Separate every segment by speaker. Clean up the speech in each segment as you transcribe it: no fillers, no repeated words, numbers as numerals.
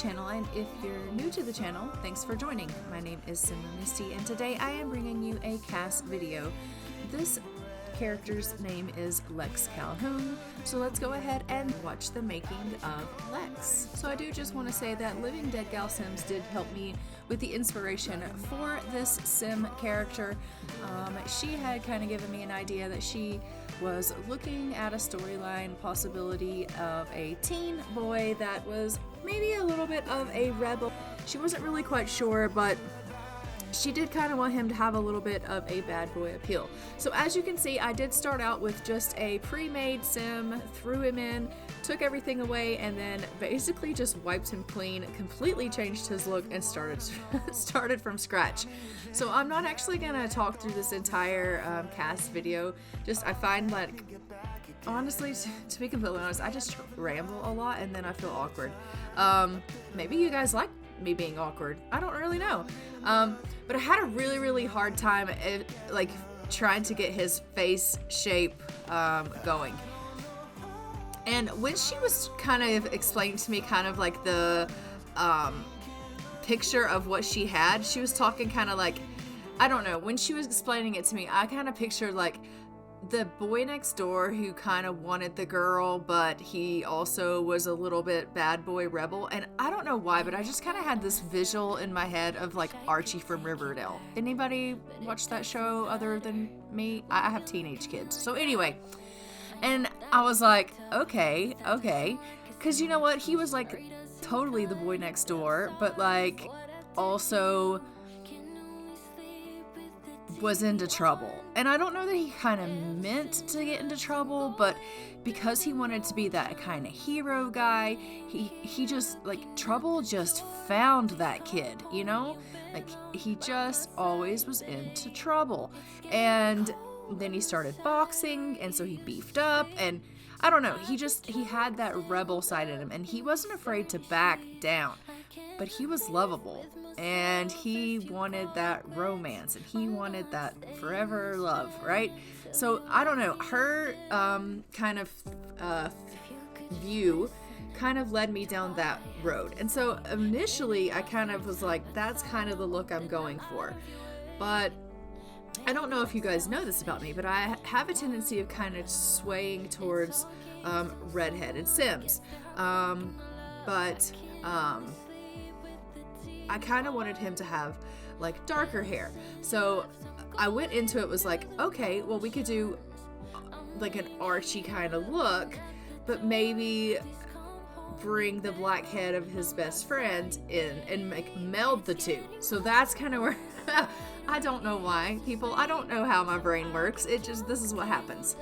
Speaker 1: channel, and if you're new to the channel, thanks for joining. My name is Misty, and today I am bringing you a cast video. This character's name is Lex Calhoun, so let's go ahead and watch the making of Lex. So I do just want to say that Living Dead Gal Sims did help me with the inspiration for this sim character. She had kind of given me an idea that she was looking at a storyline possibility of a teen boy that was maybe a little bit of a rebel. She wasn't really quite sure, but she did kind of want him to have a little bit of a bad boy appeal. So as you can see, I did start out with just a pre-made sim, threw him in, took everything away, and then basically just wiped him clean, completely changed his look, and started from scratch. So I'm not actually gonna talk through this entire cast video. I find like, honestly, to be completely honest, I just ramble a lot and then I feel awkward. Maybe you guys like me being awkward. I don't really know. But I had a really hard time like trying to get his face shape going. And when she was kind of explaining to me kind of like the picture of what she had, she was talking kind of like, I don't know, when she was explaining it to me, I kind of pictured like the boy next door who kind of wanted the girl, but he also was a little bit bad boy rebel. And I don't know why, but I just kind of had this visual in my head of like Archie from Riverdale. Anybody watch that show other than me? I have teenage kids. So anyway, and I was like, okay. Because you know what? He was like totally the boy next door, but like also was into trouble. And I don't know that he kind of meant to get into trouble, but because he wanted to be that kind of hero guy, he just like, trouble just found that kid, you know? Like he just always was into trouble. And then he started boxing, and so he beefed up, and I don't know, he had that rebel side in him, and he wasn't afraid to back down, but he was lovable. And he wanted that romance, and he wanted that forever love, right? So I don't know, her kind of view kind of led me down that road. And so initially I kind of was like, that's kind of the look I'm going for. But I don't know if you guys know this about me, but I have a tendency of kind of swaying towards redheaded Sims. I kind of wanted him to have like darker hair. So I went into it, was like, okay, well, we could do like an Archie kind of look, but maybe bring the black head of his best friend in and meld the two. So that's kind of where I don't know why, people. I don't know how my brain works. This is what happens.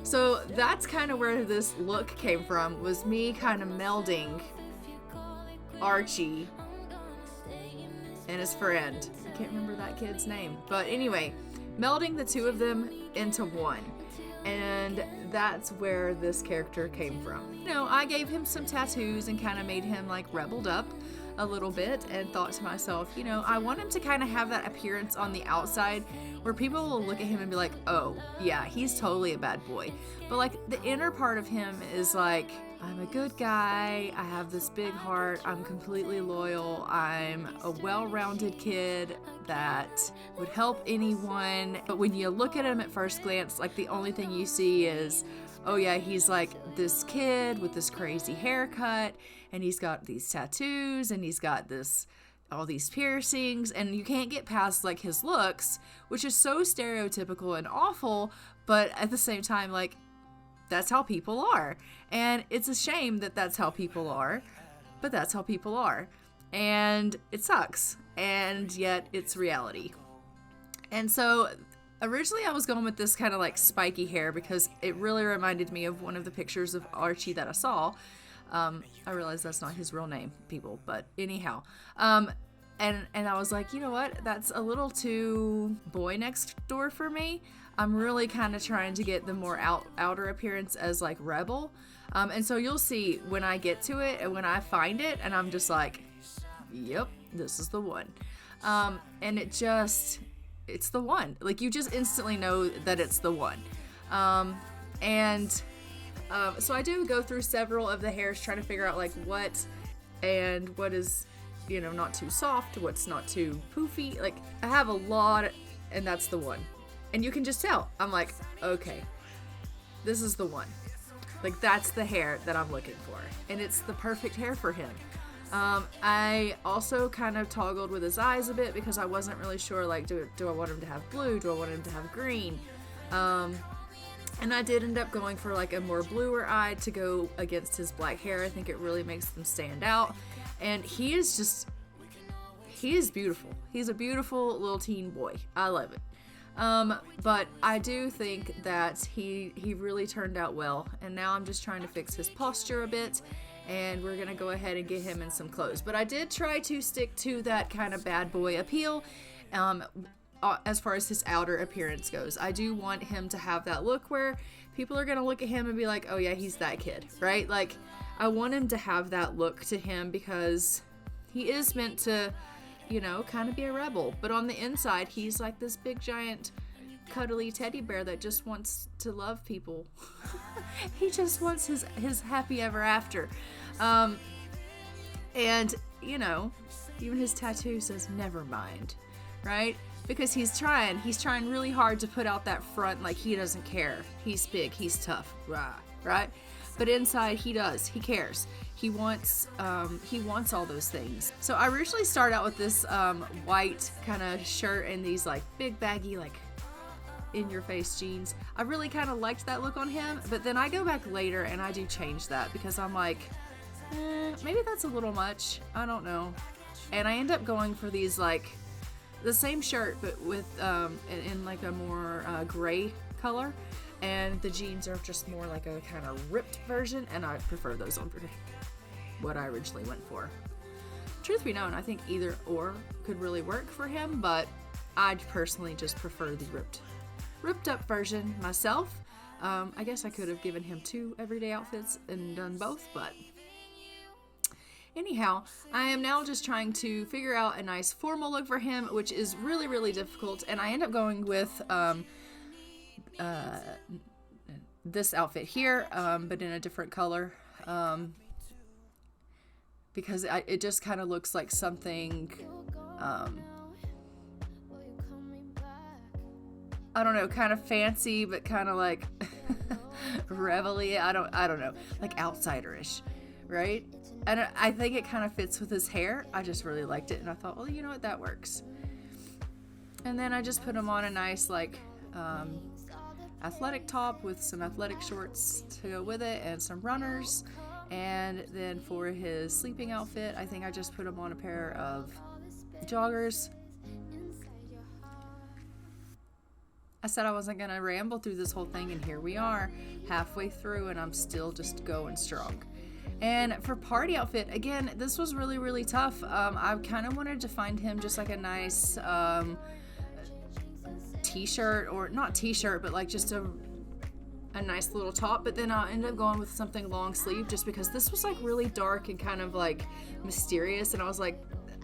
Speaker 1: So that's kind of where this look came from, was me kind of melding Archie and his friend. I can't remember that kid's name. But anyway, melding the two of them into one. And that's where this character came from. You know, I gave him some tattoos and kind of made him like rebelled up a little bit, and thought to myself, you know, I want him to kind of have that appearance on the outside where people will look at him and be like, oh yeah, he's totally a bad boy. But like the inner part of him is like, I'm a good guy, I have this big heart, I'm completely loyal, I'm a well-rounded kid that would help anyone. But when you look at him at first glance, like the only thing you see is, oh yeah, he's like this kid with this crazy haircut, and he's got these tattoos, and he's got all these piercings, and you can't get past like his looks, which is so stereotypical and awful, but at the same time, like, that's how people are. And it's a shame that that's how people are, but that's how people are. And it sucks. And yet it's reality. And so originally I was going with this kind of like spiky hair because it really reminded me of one of the pictures of Archie that I saw. I realize that's not his real name, people, but anyhow. And I was like, you know what? That's a little too boy next door for me. I'm really kind of trying to get the more outer appearance as like rebel. And so you'll see when I get to it and when I find it, and I'm just like, yep, this is the one. And it's the one. Like, you just instantly know that it's the one. So I do go through several of the hairs trying to figure out like what and what is, not too soft, what's not too poofy. Like, I have a lot, and that's the one. And you can just tell. I'm like, okay, this is the one. Like, that's the hair that I'm looking for. And it's the perfect hair for him. I also kind of toggled with his eyes a bit because I wasn't really sure, like, do I want him to have blue? Do I want him to have green? And I did end up going for, like, a more bluer eye to go against his black hair. I think it really makes them stand out. And he is beautiful. He's a beautiful little teen boy. I love it. But I do think that he really turned out well. And now I'm just trying to fix his posture a bit. And we're going to go ahead and get him in some clothes. But I did try to stick to that kind of bad boy appeal. As far as his outer appearance goes, I do want him to have that look where people are going to look at him and be like, oh yeah, he's that kid, right? Like, I want him to have that look to him because he is meant to, kind of be a rebel. But on the inside, he's like this big, giant, cuddly teddy bear that just wants to love people. He just wants his happy ever after. And, even his tattoo says, never mind, right? Because he's trying really hard to put out that front, like he doesn't care. He's big, he's tough, right? But inside he does, he cares. He wants all those things. So I originally started out with this white kind of shirt and these like big baggy, like in your face jeans. I really kind of liked that look on him, but then I go back later and I do change that because I'm like, maybe that's a little much. I don't know. And I end up going for these like the same shirt but with in like a more gray color, and the jeans are just more like a kind of ripped version, and I prefer those over what I originally went for. Truth be known, I think either or could really work for him, but I personally just prefer the ripped up version myself. I guess I could have given him 2 everyday outfits and done both, but anyhow, I am now just trying to figure out a nice formal look for him, which is really, really difficult. And I end up going with this outfit here, but in a different color, because it just kind of looks like something, I don't know, kind of fancy, but kind of like revel-y. I don't know, like outsiderish, right? And I think it kind of fits with his hair. I just really liked it, and I thought, well, you know what, that works. And then I just put him on a nice, like, athletic top with some athletic shorts to go with it and some runners. And then for his sleeping outfit, I think I just put him on a pair of joggers. I said I wasn't going to ramble through this whole thing, and here we are, halfway through, and I'm still just going strong. And for party outfit, again, this was really, really tough. I kind of wanted to find him just like a nice t-shirt, or not t-shirt, but like just a nice little top. But then I ended up going with something long sleeve just because this was like really dark and kind of like mysterious. And I was like,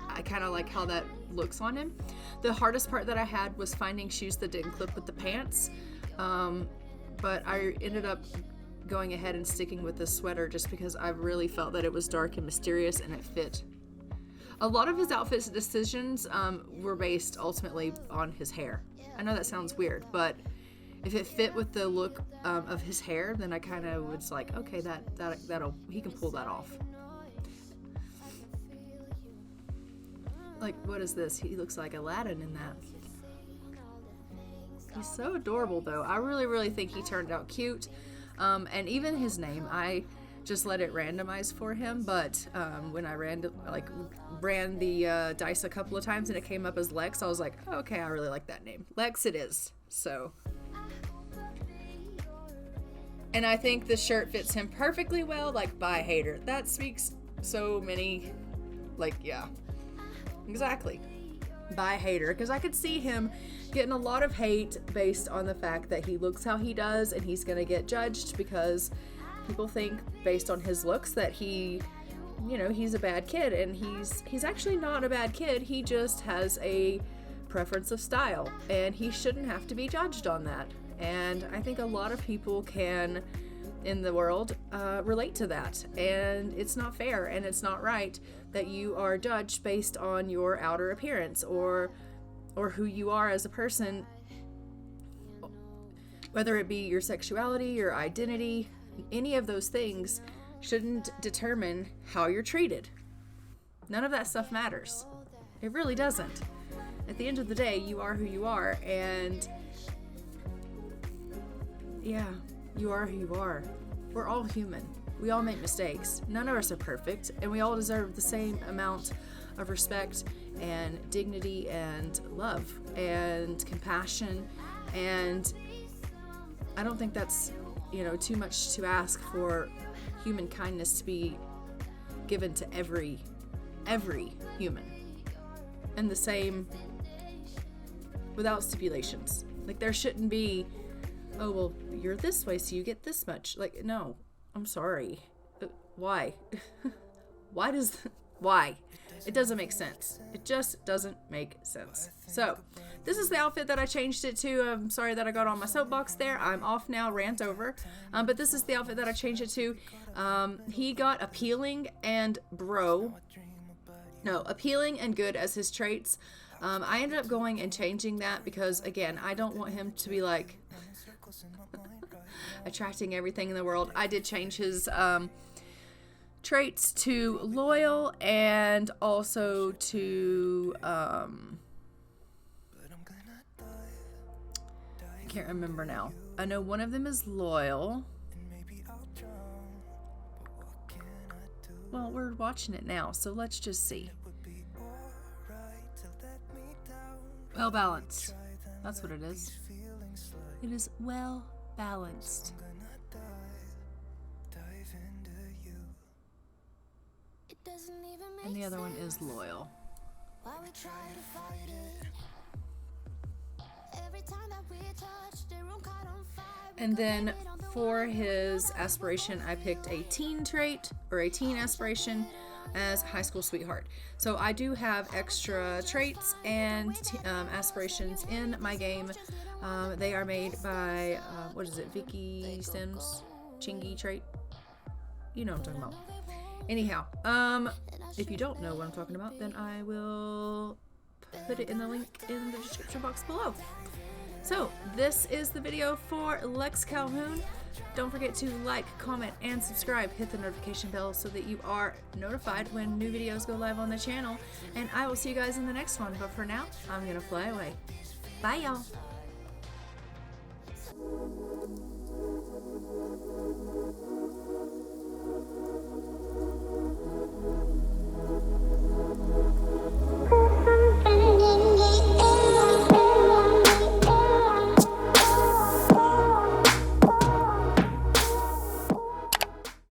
Speaker 1: I kind of like how that looks on him. The hardest part that I had was finding shoes that didn't clip with the pants. But I ended up going ahead and sticking with this sweater just because I really felt that it was dark and mysterious and it fit. A lot of his outfit decisions were based ultimately on his hair. I know that sounds weird, but if it fit with the look of his hair, then I kind of was like, okay, that'll he can pull that off. Like, what is this? He looks like Aladdin in that. He's so adorable, though. I really, really think he turned out cute. And even his name, I just let it randomize for him. But when I ran the dice a couple of times and it came up as Lex, I was like, okay, I really like that name. Lex it is. So. And I think the shirt fits him perfectly well. Like, bye, hater. That speaks so many, like, yeah. Exactly. Bye, hater. Because I could see him getting a lot of hate based on the fact that he looks how he does, and he's going to get judged because people think, based on his looks, that he, he's a bad kid. And he's actually not a bad kid. He just has a preference of style, and he shouldn't have to be judged on that. And I think a lot of people can in the world relate to that, and it's not fair and it's not right that you are judged based on your outer appearance or who you are as a person, whether it be your sexuality, your identity. Any of those things shouldn't determine how you're treated. None of that stuff matters. It really doesn't. At the end of the day, you are who you are, and yeah, you are who you are. We're all human. We all make mistakes. None of us are perfect, and we all deserve the same amount of respect and dignity and love and compassion. And I don't think that's, too much to ask for human kindness to be given to every human. And the same without stipulations. Like, there shouldn't be, oh, well, you're this way, so you get this much. Like, no, I'm sorry. Why? Why? It doesn't make sense. It just doesn't make sense. So, this is the outfit that I changed it to. I'm sorry that I got on my soapbox there. I'm off now, rant over. But this is the outfit that I changed it to. He got appealing and appealing and good as his traits. I ended up going and changing that because, again, I don't want him to be like attracting everything in the world. I did change his traits to loyal and also to I can't remember now. I know one of them is loyal. Well, we're watching it now, so let's just see. Well balanced. That's what it is. It is well balanced. And the other one is loyal. And then for his aspiration, I picked a teen trait or a teen aspiration as high school sweetheart. So I do have extra traits and aspirations in my game. They are made by, Vicky Sims, Chingy trait. You know what I'm talking about. Anyhow, if you don't know what I'm talking about, then I will put it in the link in the description box below. So, this is the video for Lex Calhoun. Don't forget to like, comment, and subscribe. Hit the notification bell so that you are notified when new videos go live on the channel. And I will see you guys in the next one. But for now, I'm going to fly away. Bye, y'all.